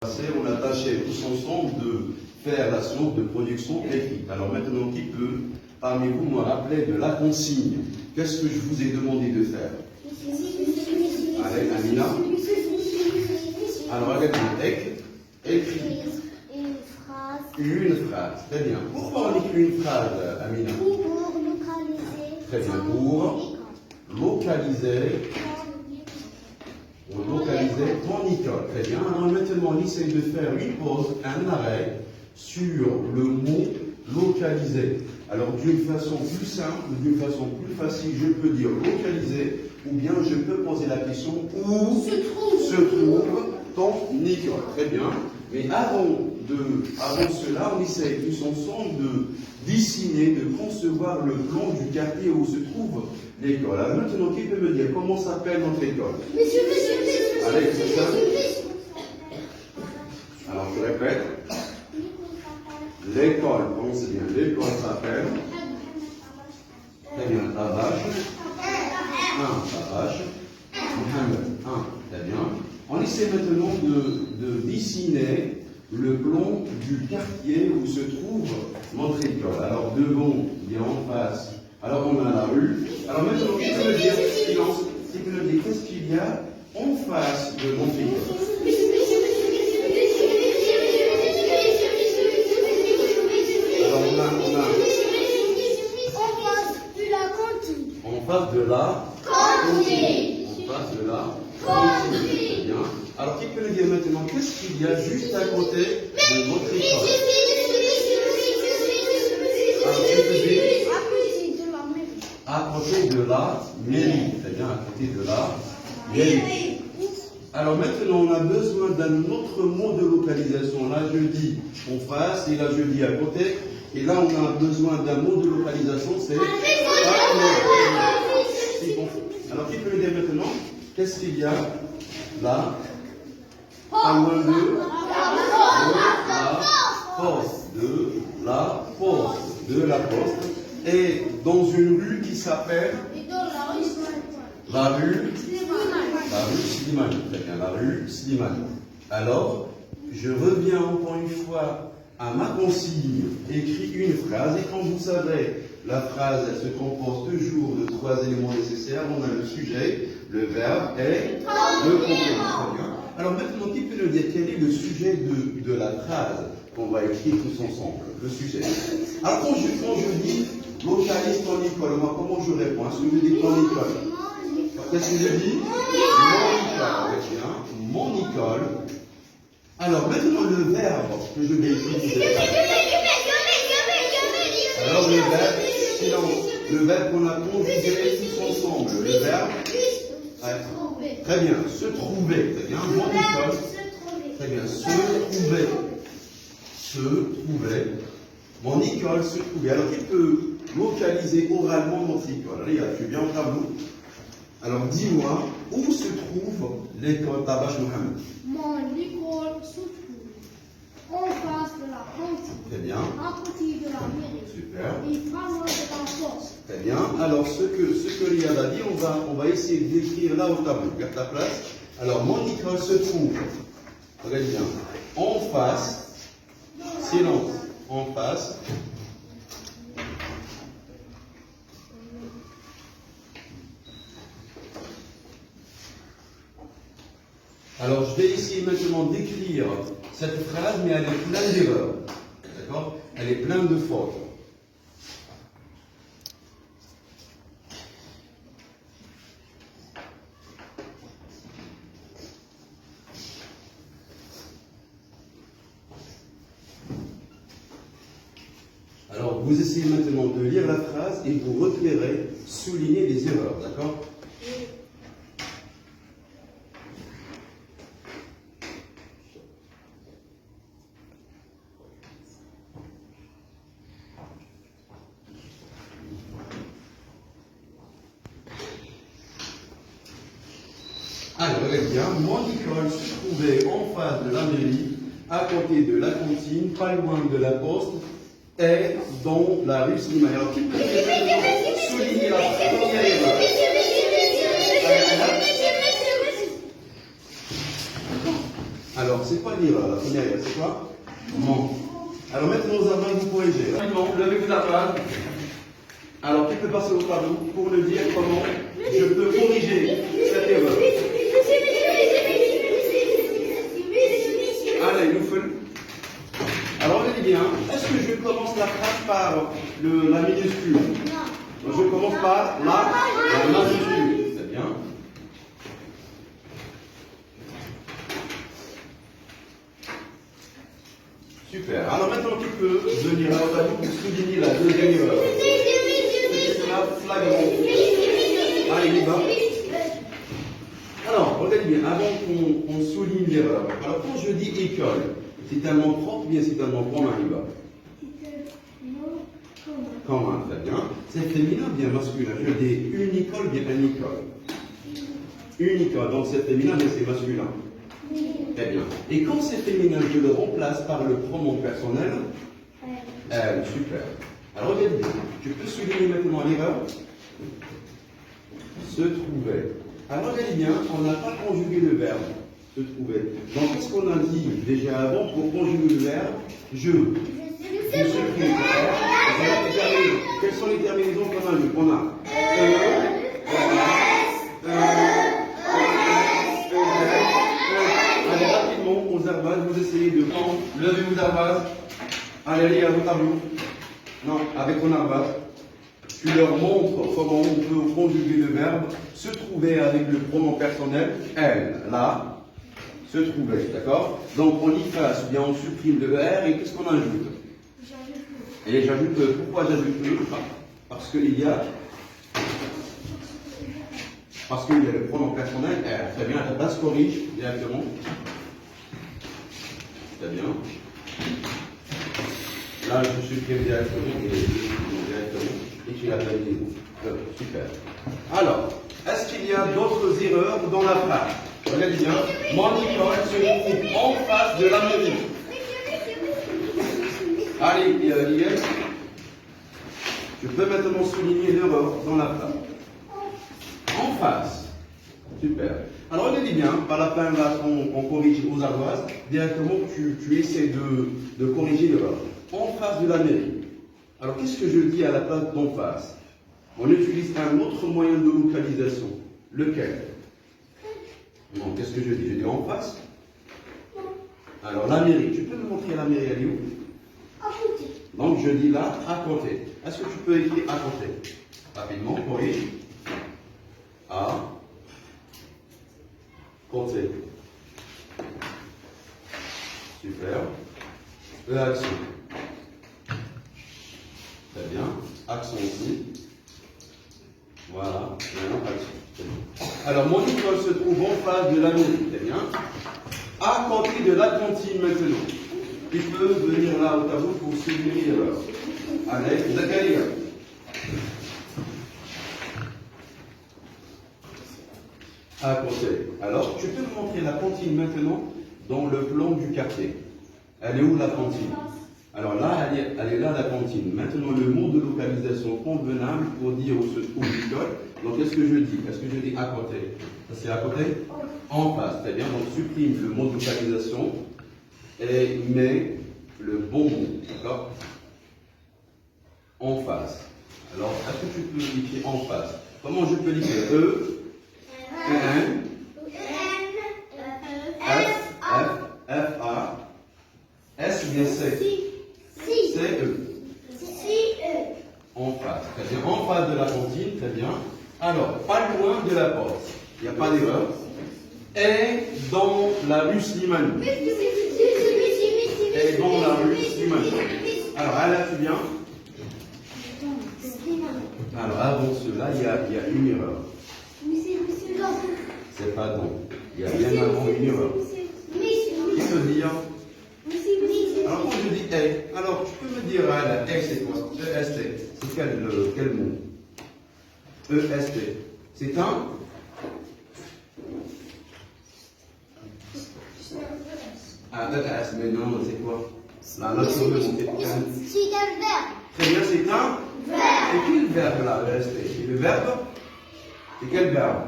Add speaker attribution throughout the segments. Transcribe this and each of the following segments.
Speaker 1: On a tâché tous ensemble de faire la science de production écrite. Alors maintenant, qui peut, parmi vous, me rappeler de la consigne? Qu'est-ce que je vous ai demandé de faire? Allez, Amina. Alors, regardez, écrit. Une phrase. Très bien. Pourquoi on écrit une phrase, Amina?
Speaker 2: Pour localiser.
Speaker 1: Très bien. Pour localiser. Pour localiser ton école. Très bien. Alors maintenant, on essaie de faire une pause, un arrêt sur le mot localiser. Alors d'une façon plus simple, d'une façon plus facile, je peux dire localiser, ou bien je peux poser la question où se trouve ton école. Très bien. Mais avant cela, on essaie tous ensemble de dessiner, de concevoir le plan du quartier où se trouve l'école. Alors maintenant, qui peut me dire comment s'appelle notre école? Allez, c'est ça. Alors, je répète. L'école, pensez bien, l'école s'appelle. Très bien, Tabache. Tabache. Mohamed. Très bien. On essaie maintenant de dessiner le plan du quartier où se trouve notre école. Alors, devant, bien en face. Alors, on a la rue. Alors, maintenant, qui peut me dire, silence, qui peut me dire qu'est-ce qu'il y a en face de notre école? Alors, on a en face de la cantine. En face de la cantine. Bien. Alors, qui peut me dire maintenant qu'est-ce qu'il y a juste à côté de notre école? Alors, qui peut dire à côté de la mairie. Très bien, à côté de la mairie. Alors maintenant, on a besoin d'un autre mot de localisation. Là, je dis en face, et là, je dis à côté. Et là, on a besoin d'un mot de localisation, c'est bon. Alors, qui peut me dire maintenant qu'est-ce qu'il y a là? Pas loin de la poste. Et dans une rue qui s'appelle la rue Slimane. Très bien, la rue Slimane. Alors, je reviens encore une fois à ma consigne, écrit une phrase, et comme vous savez, la phrase elle se compose toujours de 3 éléments nécessaires. On a le sujet, le verbe et le complément. Alors maintenant, qui peut nous dire quel est le sujet de la phrase qu'on va écrire tous ensemble? Le sujet. Alors quand je dis localise ton école, moi comment je réponds? Est-ce que je dis ton école? Qu'est-ce que je dis? Mon école. Alors maintenant le verbe que je vais utiliser. Alors le verbe, silence. Le verbe qu'on a conjugué tous ensemble. Le verbe. Très bien, se trouver. Très bien, mon école. Très bien, se trouver. Se trouver. Mon école se trouvait. Alors, qui peut localiser oralement notre école? Allez, tu es bien au tableau. Alors, dis-moi, où se trouve l'école Tabache Mohamed?
Speaker 2: Mon école se trouve en face de la cantine.
Speaker 1: Très bien.
Speaker 2: À côté de la mairie.
Speaker 1: Super.
Speaker 2: Et pas loin de la poste.
Speaker 1: Très bien. Alors, ce que Riyad a dit, on va essayer d'écrire là au tableau. Garde ta place. Alors, mon école se trouve, regardez bien, en face, silence, en face. Alors, je vais essayer maintenant d'écrire cette phrase, mais elle est pleine d'erreurs. D'accord? Elle est pleine de fautes. Alors, vous essayez maintenant de lire la phrase et vous repérez, soulignez les erreurs. D'accord? Alors, regardez bien, mon école se trouvait en face de la mairie, à côté de la cantine, pas loin de la poste, et dans la rue Slimane. Alors, qui peut souligner la première erreur? Alors, c'est quoi l'erreur? La première erreur, c'est quoi? Manque. Alors maintenant, nous allons vous corriger. Rapidement, levez-vous la table. Alors, qui peut passer au tableau pour me dire comment je peux corriger cette erreur? Allez, nous faisons. Alors, regardez bien. Est-ce que je commence la phrase par la minuscule? Non. Je commence par la majuscule. C'est bien. Super. Alors maintenant, tu peux venir à la pour souligner la deuxième erreur. Allez, il va. Alors, regardez bien, avant qu'on souligne l'erreur. Alors, quand je dis école, c'est un mot propre ou bien c'est un mot commun, il va? Commun, très bien. C'est féminin ou bien masculin? Je dis une école, bien une école. Une école, donc c'est féminin, mais c'est masculin. Très bien. Et quand c'est féminin, je le remplace par le pronom personnel. Elle, super. Alors regardez bien, je peux souligner maintenant l'erreur. Se trouver. Alors regardez bien, on n'a pas conjugué le verbe se trouver. Donc qu'est-ce qu'on a dit déjà avant pour conjuguer le verbe? Je supprime. Quelles sont les terminaisons qu'on a vues? On a Allez, rapidement, aux arbases, vous essayez de levez vos arbases. Allez, allez, à vos tableaux. Non, avec ton arbase. Tu leur montres comment on peut conjuguer le verbe se trouver avec le pronom personnel, elle, là, se trouver, d'accord? Donc on efface, bien on supprime le R et qu'est-ce qu'on ajoute? Et j'ajoute, pourquoi j'ajoute le? Parce qu'il y a le pronom personnel R. Très bien, à ta place, corrige directement. Très bien. Là, je supprime directement et tu la terminaison. Super. Alors, est-ce qu'il y a d'autres erreurs dans la phrase? Regardez bien, mon école se trouve en face de la mairie. Allez, Miguel, je peux maintenant souligner l'erreur dans la phrase. En face. Super. Alors, regardez bien, par la fin, là, on corrige aux ardoises. Directement, tu essaies de corriger l'erreur. En face de la mairie. Alors, qu'est-ce que je dis à la place d'en face? On utilise un autre moyen de localisation. Lequel? Non, qu'est-ce que je dis? Je dis en face? Alors, la mairie. Tu peux me montrer la mairie, elle est où?
Speaker 2: À côté.
Speaker 1: Donc, je dis là, à côté. Est-ce que tu peux écrire à côté? Rapidement, corrige. À côté. Super. L'accent. Très bien. Accent aussi. Voilà. Maintenant, accent. Alors, mon école se trouve en face de la mairie. Très bien. À côté de la cantine maintenant. Tu peux venir là au tableau pour souligner l'erreur. Allez, Zakaria. À côté. Alors, tu peux me montrer la cantine maintenant dans le plan du quartier. Elle est où la cantine? Alors là, elle est là la cantine. Maintenant, le mot de localisation convenable pour dire où se trouve l'école. Donc, qu'est-ce que je dis? Est-ce que je dis à côté? Ça, c'est à côté? En face. Très bien. Donc, supprime le mot de localisation et mets le bon mot. D'accord? En face. Alors, est-ce que tu peux l'écrire en face? Comment je peux l'écrire? N, F, A, S ou bien C? C, E. En face. Très bien. En face de la cantine. Très bien. Alors, pas loin de la porte. Il n'y a pas d'erreur. Et dans la rue Slimani. Et dans la rue Slimani. Alors, là, tu viens. Alors, avant cela, il y a une erreur. C'est pas donc. Il y a bien avant une erreur. Qui peut dire? Alors, quand je dis E, alors tu peux me dire, là, E c'est quoi? EST. C'est quel mot? EST. C'est un? Ah, ES, mais non, c'est quoi? Là, l'autre mot, c'est un.
Speaker 2: C'est un verbe.
Speaker 1: Très bien, c'est un?
Speaker 2: Verbe.
Speaker 1: C'est quel verbe là, EST? C'est le verbe? C'est quel verbe?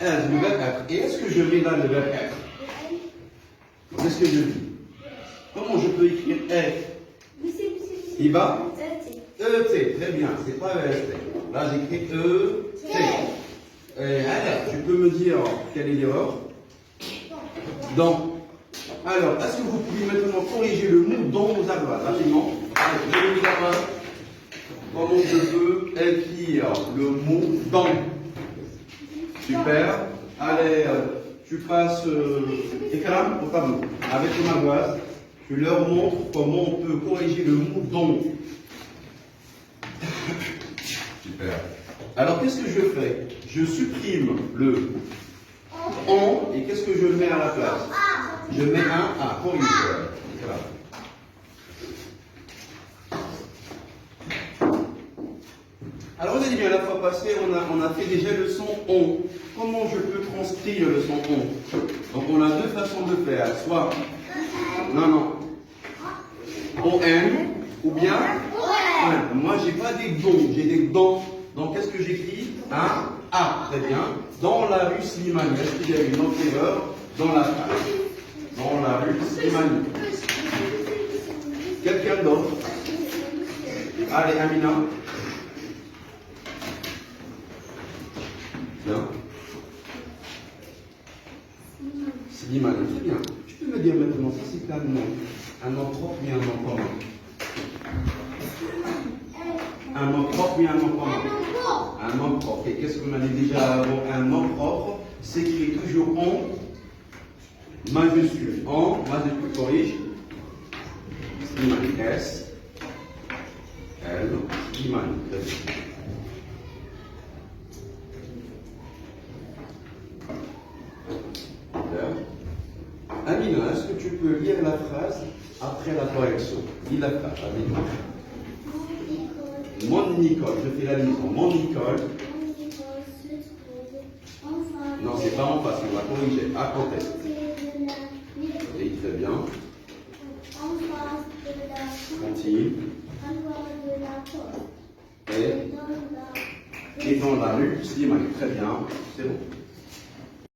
Speaker 1: Être, le verbe être. Et est-ce que je mets là le verbe être? qu'est-ce que je dis? Comment je peux écrire F? Il va E-T, très bien, c'est pas E-S-T. Là, j'écris E-T. Alors, tu peux me dire quelle est l'erreur? Donc, alors, est-ce que vous pouvez maintenant corriger le mot dans vos ardoises? Rapidement. Allez, je vais vous dire comment je peux écrire le mot dans. Super. Allez, tu passes écran au tableau. Avec ton ardoise, tu leur montres comment on peut corriger le mot dans. Super. Alors, qu'est-ce que je fais? Je supprime le on et qu'est-ce que je mets à la place? Je mets un A, corrigeur. Alors, vous avez bien, la fois passée, on a fait déjà le son on. Comment je peux transcrire le son on? Donc, on a deux façons de faire. Soit, non, ON, ou bien, ON. Moi, j'ai pas des dons, j'ai des dons. Donc, qu'est-ce que j'écris? Un A, très bien. Dans la rue Slimani. Est-ce qu'il y a une autre erreur dans la phrase? Dans la rue Slimani. Quelqu'un d'autre? Allez, Amina. Bien. Slimani, très bien. Tu peux me dire maintenant, ça c'est un nom propre et un nom commun? Un nom propre et un nom commun? Un nom propre. Et qu'est-ce qu'on a dit déjà avant? Un nom propre s'écrit toujours en majuscule. En majuscule, corrige. Slimani. S. L. Slimani. Amina, est-ce que tu peux lire la phrase après la correction? Lis la phrase, Amina. Mon Nicole, je fais la liaison. Mon Nicole. Non, c'est pas en face, on va corriger. À côté. Oui, très bien. Continue. Et dans la rue, Slimani. Très bien, c'est bon.